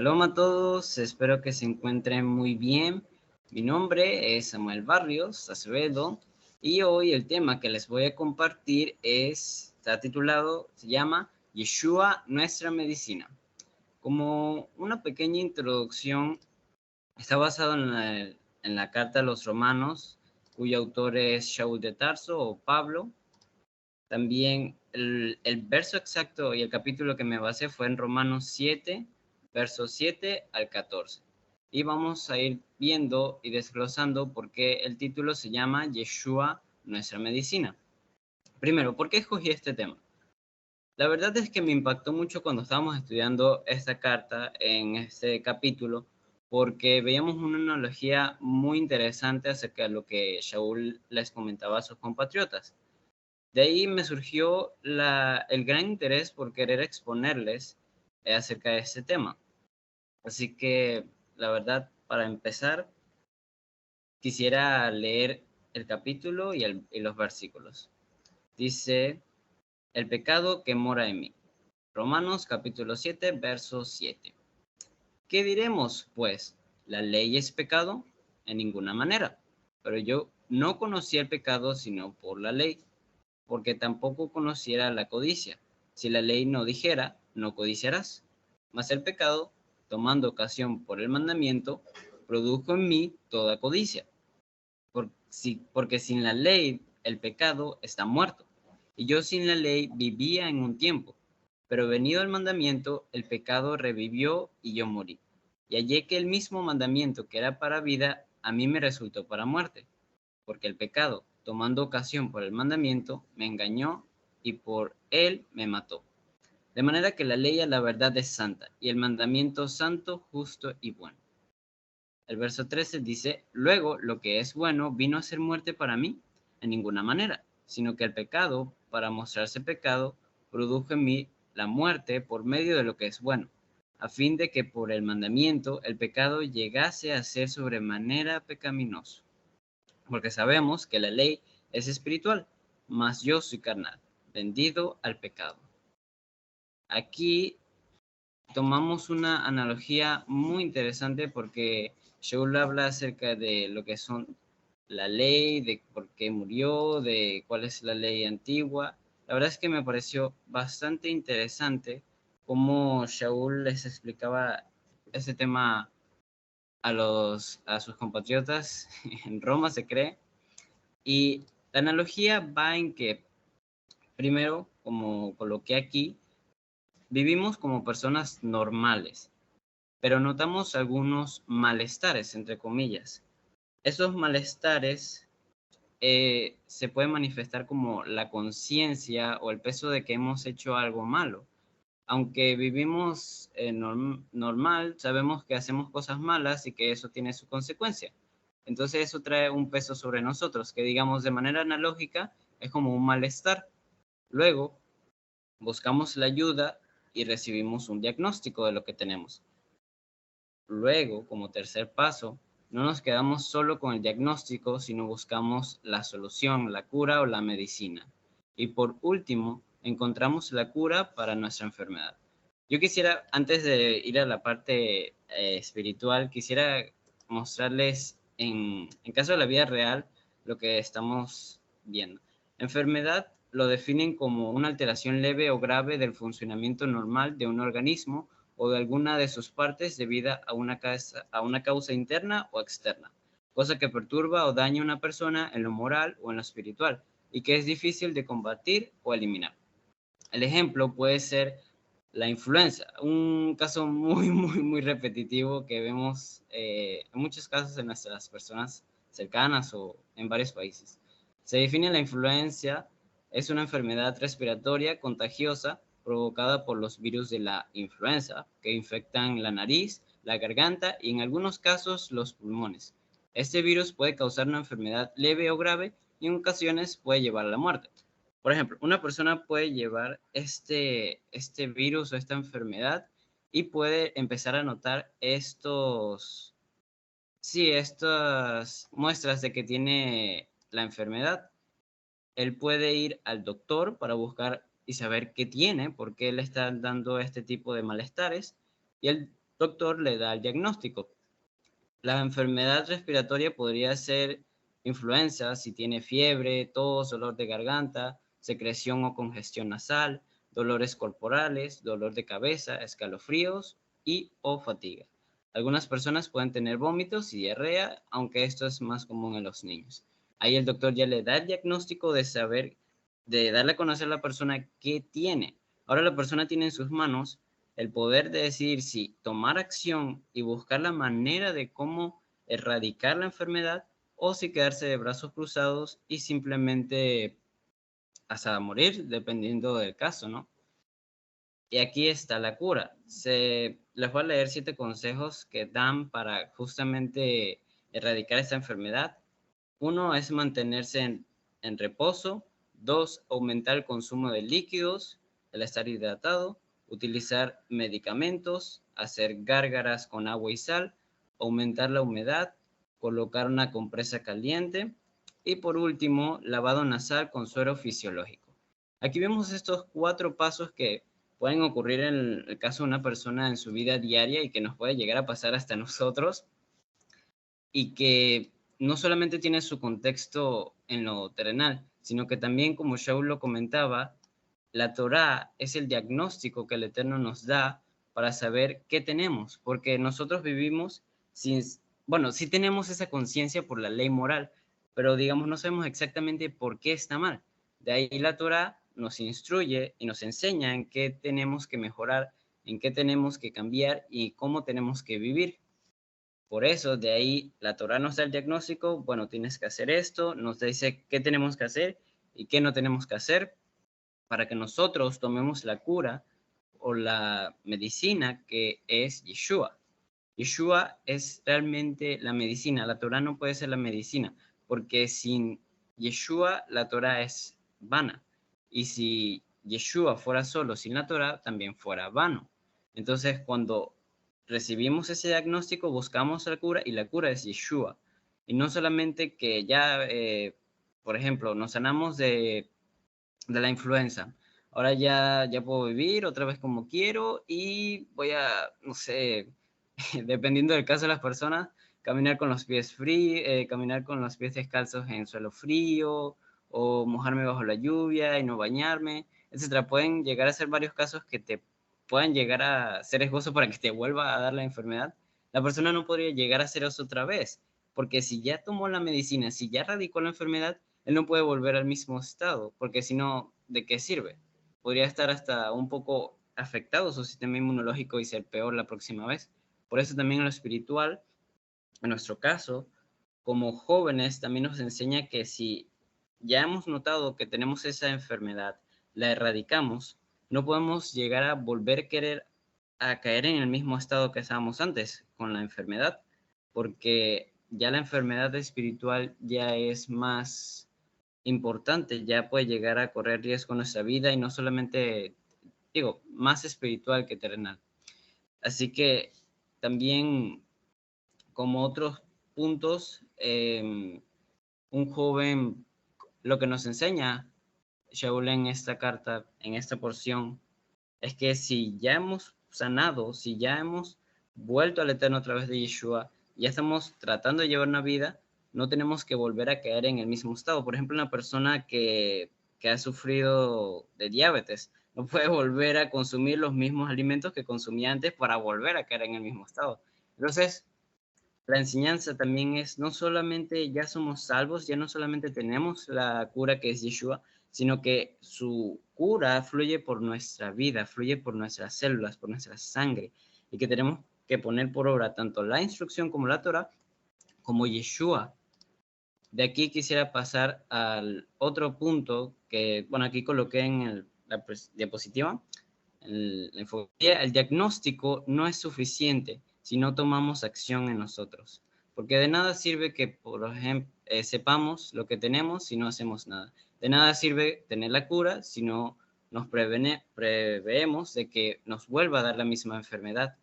Shalom a todos, espero que se encuentren muy bien. Mi nombre es Samuel Barrios Acevedo y hoy el tema que les voy a compartir se llama Yeshua, nuestra medicina. Como una pequeña introducción, está basado en la carta a los romanos, cuyo autor es Shaul de Tarso o Pablo. También el verso exacto y el capítulo que me basé fue en Romanos 7, versos 7 al 14. Y vamos a ir viendo y desglosando por qué el título se llama Yeshua, nuestra medicina. Primero, ¿por qué escogí este tema? La verdad es que me impactó mucho cuando estábamos estudiando esta carta en este capítulo, porque veíamos una analogía muy interesante acerca de lo que Shaul les comentaba a sus compatriotas. De ahí me surgió el gran interés por querer exponerles acerca de este tema. Así que, la verdad, para empezar, quisiera leer el capítulo y los versículos. Dice, el pecado que mora en mí. Romanos capítulo 7, verso 7. ¿Qué diremos, pues? ¿La ley es pecado? En ninguna manera. Pero yo no conocí el pecado sino por la ley, porque tampoco conociera la codicia. Si la ley no dijera, no codiciarás. Mas el pecado, tomando ocasión por el mandamiento, produjo en mí toda codicia. Porque sin la ley el pecado está muerto. Y yo sin la ley vivía en un tiempo. Pero venido el mandamiento, el pecado revivió y yo morí. Y hallé que el mismo mandamiento que era para vida, a mí me resultó para muerte, porque el pecado, tomando ocasión por el mandamiento, me engañó y por él me mató. De manera que la ley a la verdad es santa, y el mandamiento santo, justo y bueno. El verso 13 dice, luego lo que es bueno vino a ser muerte para mí, en ninguna manera, sino que el pecado, para mostrarse pecado, produjo en mí la muerte por medio de lo que es bueno, a fin de que por el mandamiento el pecado llegase a ser sobremanera pecaminoso. Porque sabemos que la ley es espiritual, mas yo soy carnal, vendido al pecado. Aquí tomamos una analogía muy interesante porque Shaul habla acerca de lo que son la ley, de por qué murió, de cuál es la ley antigua. La verdad es que me pareció bastante interesante cómo Shaul les explicaba ese tema a sus compatriotas en Roma, se cree. Y la analogía va en que, primero, como coloqué aquí, vivimos como personas normales, pero notamos algunos malestares, entre comillas. Esos malestares se pueden manifestar como la conciencia o el peso de que hemos hecho algo malo. Aunque vivimos normal, sabemos que hacemos cosas malas y que eso tiene su consecuencia. Entonces eso trae un peso sobre nosotros, que digamos de manera analógica es como un malestar. Luego buscamos la ayuda y recibimos un diagnóstico de lo que tenemos. Luego, como tercer paso, no nos quedamos solo con el diagnóstico, sino buscamos la solución, la cura o la medicina. Y por último, encontramos la cura para nuestra enfermedad. Yo quisiera, antes de ir a la parte espiritual, quisiera mostrarles en caso de la vida real lo que estamos viendo. Enfermedad lo definen como una alteración leve o grave del funcionamiento normal de un organismo o de alguna de sus partes debido a una causa interna o externa, cosa que perturba o daña a una persona en lo moral o en lo espiritual y que es difícil de combatir o eliminar. El ejemplo puede ser la influenza, un caso muy repetitivo que vemos en muchos casos en nuestras personas cercanas o en varios países. Se define la influenza es una enfermedad respiratoria contagiosa provocada por los virus de la influenza que infectan la nariz, la garganta y en algunos casos los pulmones. Este virus puede causar una enfermedad leve o grave y en ocasiones puede llevar a la muerte. Por ejemplo, una persona puede llevar este virus o esta enfermedad y puede empezar a notar estas muestras de que tiene la enfermedad. Él puede ir al doctor para buscar y saber qué tiene, por qué le están dando este tipo de malestares. Y el doctor le da el diagnóstico. La enfermedad respiratoria podría ser influenza si tiene fiebre, tos, dolor de garganta, secreción o congestión nasal, dolores corporales, dolor de cabeza, escalofríos y o fatiga. Algunas personas pueden tener vómitos y diarrea, aunque esto es más común en los niños. Ahí el doctor ya le da el diagnóstico de saber, de darle a conocer a la persona qué tiene. Ahora la persona tiene en sus manos el poder de decidir si tomar acción y buscar la manera de cómo erradicar la enfermedad o si quedarse de brazos cruzados y simplemente hasta morir, dependiendo del caso, ¿no? Y aquí está la cura. Les voy a leer 7 consejos que dan para justamente erradicar esta enfermedad. Uno es mantenerse en reposo. Dos, aumentar el consumo de líquidos, el estar hidratado, utilizar medicamentos, hacer gárgaras con agua y sal, aumentar la humedad, colocar una compresa caliente y por último, lavado nasal con suero fisiológico. Aquí vemos estos 4 pasos que pueden ocurrir en el caso de una persona en su vida diaria y que nos puede llegar a pasar hasta nosotros y que no solamente tiene su contexto en lo terrenal, sino que también, como Shaul lo comentaba, la Torá es el diagnóstico que el Eterno nos da para saber qué tenemos, porque nosotros vivimos sin, bueno, sí tenemos esa conciencia por la ley moral, pero digamos no sabemos exactamente por qué está mal. De ahí la Torá nos instruye y nos enseña en qué tenemos que mejorar, en qué tenemos que cambiar y cómo tenemos que vivir. Por eso, de ahí la Torá nos da el diagnóstico, bueno, tienes que hacer esto, nos dice qué tenemos que hacer y qué no tenemos que hacer para que nosotros tomemos la cura o la medicina que es Yeshua. Yeshua es realmente la medicina, la Torá no puede ser la medicina, porque sin Yeshua la Torá es vana. Y si Yeshua fuera solo sin la Torá, también fuera vano. Entonces, cuando recibimos ese diagnóstico, buscamos la cura y la cura es Yeshua. Y no solamente que ya, por ejemplo, nos sanamos de la influenza. Ahora ya puedo vivir otra vez como quiero y voy a, no sé, dependiendo del caso de las personas, caminar con los pies fríos, caminar con los pies descalzos en suelo frío o mojarme bajo la lluvia y no bañarme, etcétera. Pueden llegar a ser varios casos que te puedan llegar a ser riesgoso para que te vuelva a dar la enfermedad. La persona no podría llegar a hacer eso otra vez, porque si ya tomó la medicina, si ya radicó la enfermedad, él no puede volver al mismo estado, porque si no, ¿de qué sirve? Podría estar hasta un poco afectado su sistema inmunológico y ser peor la próxima vez. Por eso también en lo espiritual, en nuestro caso, como jóvenes, también nos enseña que si ya hemos notado que tenemos esa enfermedad, la erradicamos, no podemos llegar a volver a caer en el mismo estado que estábamos antes con la enfermedad, porque ya la enfermedad espiritual ya es más importante, ya puede llegar a correr riesgo en nuestra vida y no solamente, digo, más espiritual que terrenal. Así que también como otros puntos, un joven, lo que nos enseña Shaul en esta carta, en esta porción, es que si ya hemos sanado, si ya hemos vuelto al Eterno a través de Yeshua, ya estamos tratando de llevar una vida, no tenemos que volver a caer en el mismo estado. Por ejemplo, una persona que ha sufrido de diabetes no puede volver a consumir los mismos alimentos que consumía antes para volver a caer en el mismo estado. Entonces, la enseñanza también es, no solamente ya somos salvos, ya no solamente tenemos la cura que es Yeshua, sino que su cura fluye por nuestra vida, fluye por nuestras células, por nuestra sangre, y que tenemos que poner por obra tanto la instrucción como la Torah, como Yeshua. De aquí quisiera pasar al otro punto que, bueno, aquí coloqué en la diapositiva, la infografía. El diagnóstico no es suficiente si no tomamos acción en nosotros, porque de nada sirve que, por ejemplo, sepamos lo que tenemos si no hacemos nada. De nada sirve tener la cura si no nos preveemos de que nos vuelva a dar la misma enfermedad.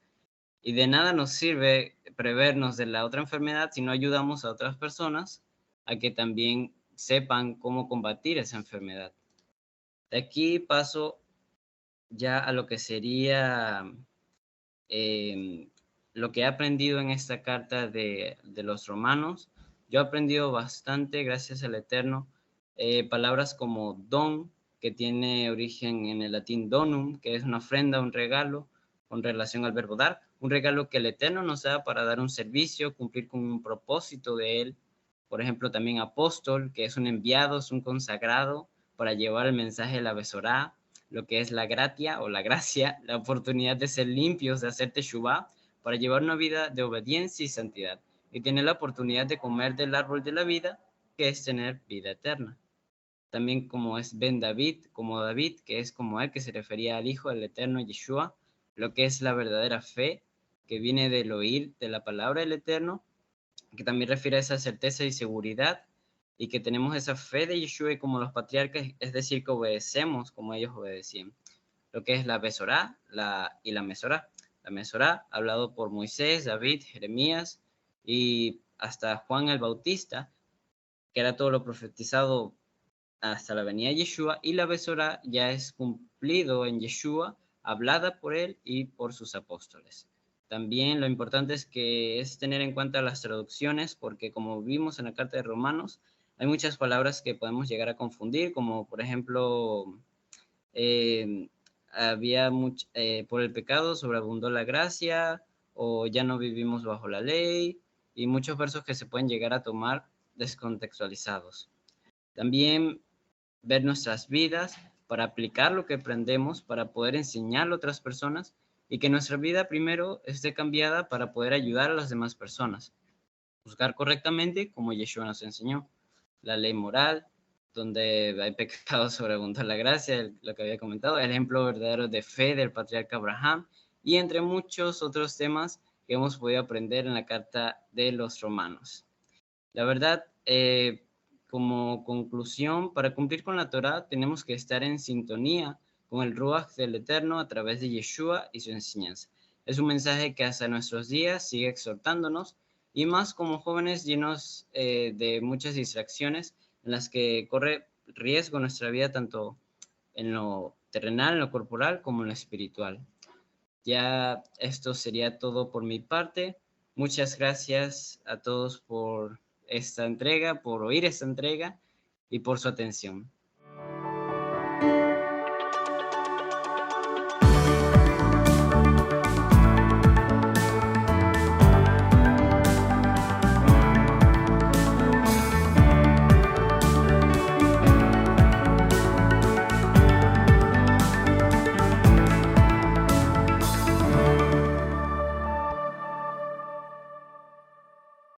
Y de nada nos sirve prevernos de la otra enfermedad si no ayudamos a otras personas a que también sepan cómo combatir esa enfermedad. De aquí paso ya a lo que sería lo que he aprendido en esta carta de los romanos, yo he aprendido bastante gracias al Eterno, palabras como don, que tiene origen en el latín donum, que es una ofrenda, un regalo, con relación al verbo dar, un regalo que el Eterno nos da para dar un servicio, cumplir con un propósito de Él. Por ejemplo, también apóstol, que es un enviado, es un consagrado para llevar el mensaje de la Besorá, lo que es la gratia o la gracia, la oportunidad de ser limpios, de hacer teshuvá, para llevar una vida de obediencia y santidad, y tener la oportunidad de comer del árbol de la vida, que es tener vida eterna. También como es Ben David, como David, que es como él, que se refería al Hijo del Eterno Yeshua, lo que es la verdadera fe, que viene del oír de la palabra del Eterno, que también refiere a esa certeza y seguridad, y que tenemos esa fe de Yeshua como los patriarcas, es decir, que obedecemos como ellos obedecían. Lo que es la Besorá y la Mesorá. La Mesorá, hablado por Moisés, David, Jeremías y hasta Juan el Bautista, que era todo lo profetizado hasta la venida de Yeshua, y la Besorá ya es cumplido en Yeshua, hablada por él y por sus apóstoles. También lo importante es que es tener en cuenta las traducciones, porque como vimos en la carta de Romanos, hay muchas palabras que podemos llegar a confundir, como por ejemplo, eh, por el pecado sobreabundó la gracia, o ya no vivimos bajo la ley, y muchos versos que se pueden llegar a tomar descontextualizados. También ver nuestras vidas para aplicar lo que aprendemos, para poder enseñarlo a otras personas, y que nuestra vida primero esté cambiada para poder ayudar a las demás personas. Juzgar correctamente como Yeshua nos enseñó. La ley moral, donde hay pecado sobreabunda la gracia, lo que había comentado, el ejemplo verdadero de fe del patriarca Abraham, y entre muchos otros temas que hemos podido aprender en la carta de los romanos. La verdad, como conclusión, para cumplir con la Torá tenemos que estar en sintonía con el Ruach del Eterno a través de Yeshua y su enseñanza. Es un mensaje que hasta nuestros días sigue exhortándonos, y más como jóvenes llenos de muchas distracciones en las que corre riesgo nuestra vida tanto en lo terrenal, en lo corporal, como en lo espiritual. Ya esto sería todo por mi parte. Muchas gracias a todos por esta entrega, por oír esta entrega y por su atención.